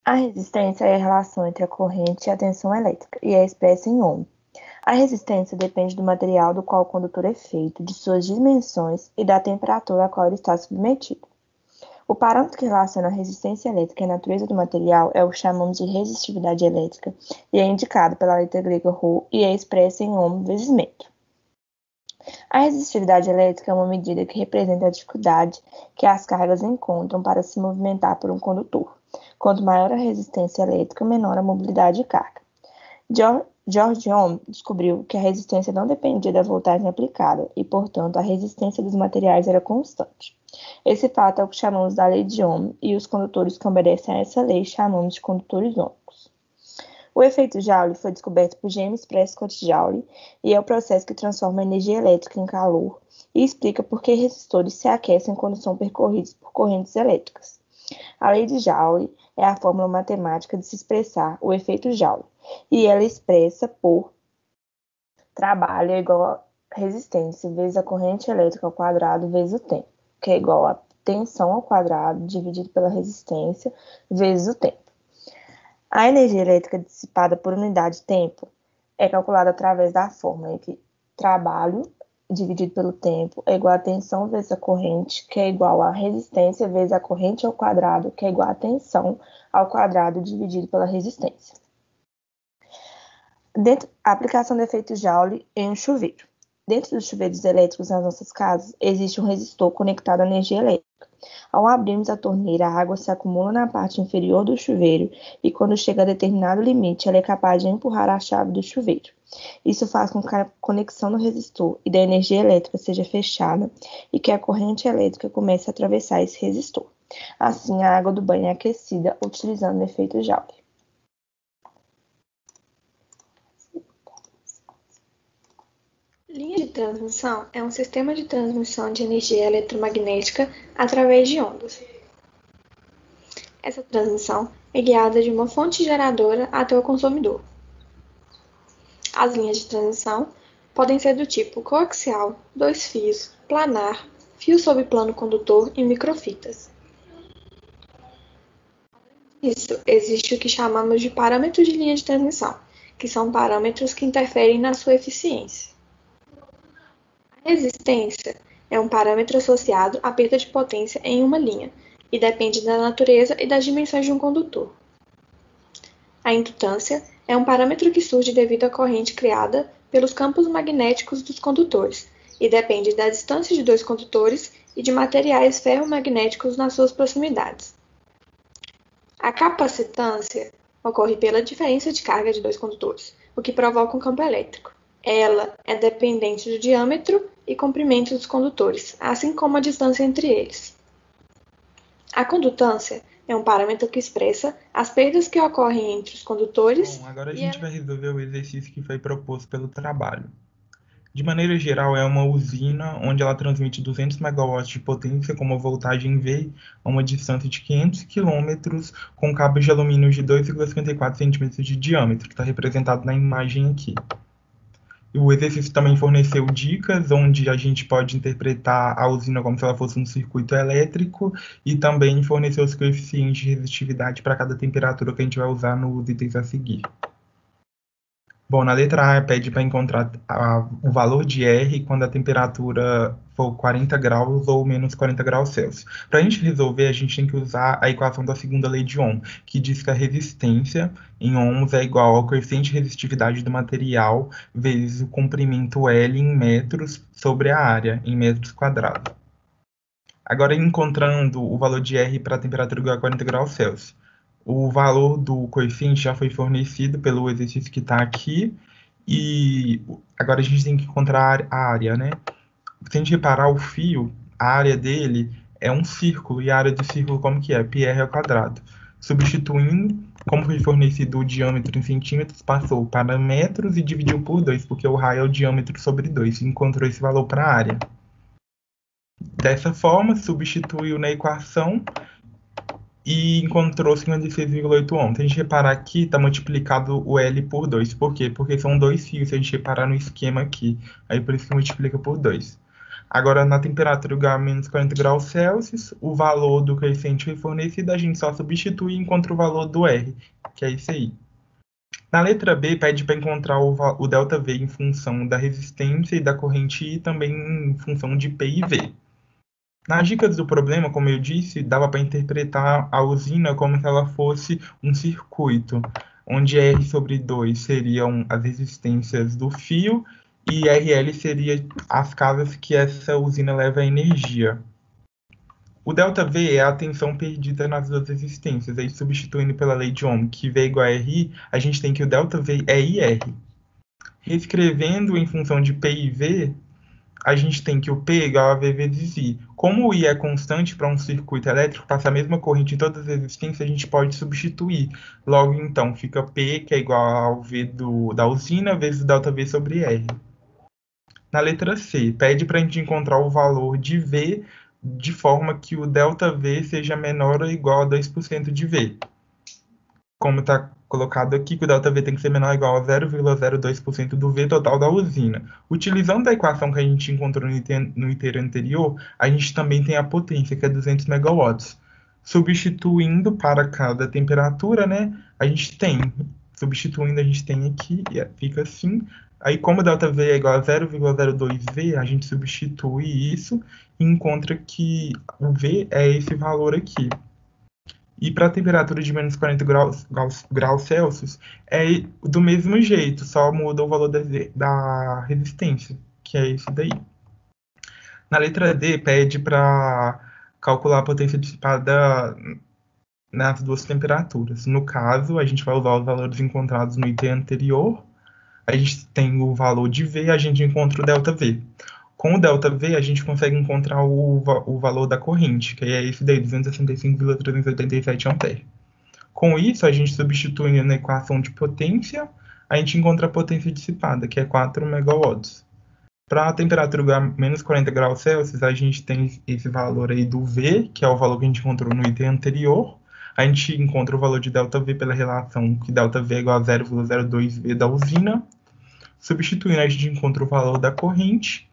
A resistência é a relação entre a corrente e a tensão elétrica e é expressa em ohm. A resistência depende do material do qual o condutor é feito, de suas dimensões e da temperatura a qual ele está submetido. O parâmetro que relaciona a resistência elétrica e a natureza do material é o que chamamos de resistividade elétrica e é indicado pela letra grega Rho e é expressa em ohm vezes metro. A resistividade elétrica é uma medida que representa a dificuldade que as cargas encontram para se movimentar por um condutor. Quanto maior a resistência elétrica, menor a mobilidade de carga. George Ohm descobriu que a resistência não dependia da voltagem aplicada e, portanto, a resistência dos materiais era constante. Esse fato é o que chamamos da lei de Ohm e os condutores que obedecem a essa lei chamamos de condutores ohmicos. O efeito Joule foi descoberto por James Prescott Joule e é o processo que transforma a energia elétrica em calor e explica por que resistores se aquecem quando são percorridos por correntes elétricas. A lei de Joule é a fórmula matemática de se expressar o efeito Joule e ela é expressa por trabalho é igual a resistência vezes a corrente elétrica ao quadrado vezes o tempo, que é igual a tensão ao quadrado dividido pela resistência vezes o tempo. A energia elétrica dissipada por unidade de tempo é calculada através da fórmula em que trabalho dividido pelo tempo é igual a tensão vezes a corrente, que é igual a resistência vezes a corrente ao quadrado, que é igual a tensão ao quadrado dividido pela resistência. A aplicação do efeito Joule em um chuveiro. Dentro dos chuveiros elétricos nas nossas casas, existe um resistor conectado à energia elétrica. Ao abrirmos a torneira, a água se acumula na parte inferior do chuveiro e, quando chega a determinado limite, ela é capaz de empurrar a chave do chuveiro. Isso faz com que a conexão do resistor e da energia elétrica seja fechada e que a corrente elétrica comece a atravessar esse resistor. Assim, a água do banho é aquecida utilizando o efeito Joule. Linha de transmissão é um sistema de transmissão de energia eletromagnética através de ondas. Essa transmissão é guiada de uma fonte geradora até o consumidor. As linhas de transmissão podem ser do tipo coaxial, dois fios, planar, fio sob plano condutor e microfitas. Além disso, existe o que chamamos de parâmetros de linha de transmissão, que são parâmetros que interferem na sua eficiência. A resistência é um parâmetro associado à perda de potência em uma linha e depende da natureza e das dimensões de um condutor. A indutância é um parâmetro que surge devido à corrente criada pelos campos magnéticos dos condutores e depende da distância de dois condutores e de materiais ferromagnéticos nas suas proximidades. A capacitância ocorre pela diferença de carga de dois condutores, o que provoca um campo elétrico. Ela é dependente do diâmetro e comprimento dos condutores, assim como a distância entre eles. A condutância é um parâmetro que expressa as perdas que ocorrem entre os condutores. Bom, agora a gente vai resolver o exercício que foi proposto pelo trabalho. De maneira geral, é uma usina onde ela transmite 200 MW de potência com uma voltagem V a uma distância de 500 km com cabos de alumínio de 2,54 cm de diâmetro, que está representado na imagem aqui. O exercício também forneceu dicas onde a gente pode interpretar a usina como se ela fosse um circuito elétrico e também forneceu os coeficientes de resistividade para cada temperatura que a gente vai usar nos itens a seguir. Bom, na letra A pede para encontrar o valor de R quando a temperatura for 40 graus ou menos 40 graus Celsius. Para a gente resolver, a gente tem que usar a equação da segunda lei de Ohm, que diz que a resistência em ohms é igual ao coeficiente de resistividade do material vezes o comprimento L em metros sobre a área, em metros quadrados. Agora, encontrando o valor de R para a temperatura igual a 40 graus Celsius. O valor do coeficiente já foi fornecido pelo exercício que está aqui. E agora a gente tem que encontrar a área, né? Se a gente reparar o fio, a área dele é um círculo. E a área do círculo como que é? Πr ao quadrado. Substituindo, como foi fornecido o diâmetro em centímetros, passou para metros e dividiu por 2, porque o raio é o diâmetro sobre 2. E encontrou esse valor para a área. Dessa forma, substituiu na equação e encontrou 56,8 ohms. Se a gente reparar aqui, está multiplicado o L por 2. Por quê? Porque são dois fios, se a gente reparar no esquema aqui. Aí por isso que multiplica por 2. Agora, na temperatura igual a menos 40 graus Celsius, o valor do crescente foi fornecido, a gente só substitui e encontra o valor do R, que é isso aí. Na letra B, pede para encontrar o ΔV em função da resistência e da corrente I, também em função de P e V. Nas dicas do problema, como eu disse, dava para interpretar a usina como se ela fosse um circuito, onde R sobre 2 seriam as resistências do fio e RL seria as casas que essa usina leva a energia. O ΔV é a tensão perdida nas duas resistências. Aí, substituindo pela lei de Ohm, que V é igual a RI, a gente tem que o ΔV é IR. Reescrevendo em função de P e V, a gente tem que o P é igual a V vezes I. Como o I é constante para um circuito elétrico, passa a mesma corrente em todas as resistências, a gente pode substituir. Logo, então, fica P, que é igual ao V da usina, vezes o ΔV sobre R. Na letra C, pede para a gente encontrar o valor de V de forma que o ΔV seja menor ou igual a 2% de V. Como está colocado aqui, que o ΔV tem que ser menor ou igual a 0,02% do V total da usina. Utilizando a equação que a gente encontrou no item anterior, a gente também tem a potência, que é 200 megawatts. Substituindo para cada temperatura, né, substituindo, a gente tem aqui, fica assim. Aí, como o ΔV é igual a 0,02V, a gente substitui isso e encontra que o V é esse valor aqui. E para a temperatura de menos 40 graus Celsius, é do mesmo jeito, só muda o valor da resistência, que é esse daí. Na letra D, pede para calcular a potência dissipada nas duas temperaturas. No caso, a gente vai usar os valores encontrados no item anterior. A gente tem o valor de V, a gente encontra o ΔV. Com o ΔV, a gente consegue encontrar o valor da corrente, que é esse daí, 265,387 A. Com isso, a gente substituindo na equação de potência, a gente encontra a potência dissipada, que é 4 megawatts. Para a temperatura menos 40 graus Celsius, a gente tem esse valor aí do V, que é o valor que a gente encontrou no item anterior. A gente encontra o valor de ΔV pela relação que ΔV é igual a 0,02V da usina. Substituindo, a gente encontra o valor da corrente.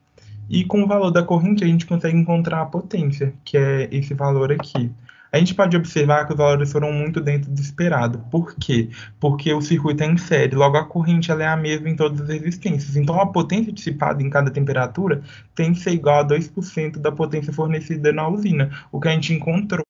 E com o valor da corrente, a gente consegue encontrar a potência, que é esse valor aqui. A gente pode observar que os valores foram muito dentro do esperado. Por quê? Porque o circuito é em série, logo a corrente ela é a mesma em todas as resistências. Então, a potência dissipada em cada temperatura tem que ser igual a 2% da potência fornecida na usina, o que a gente encontrou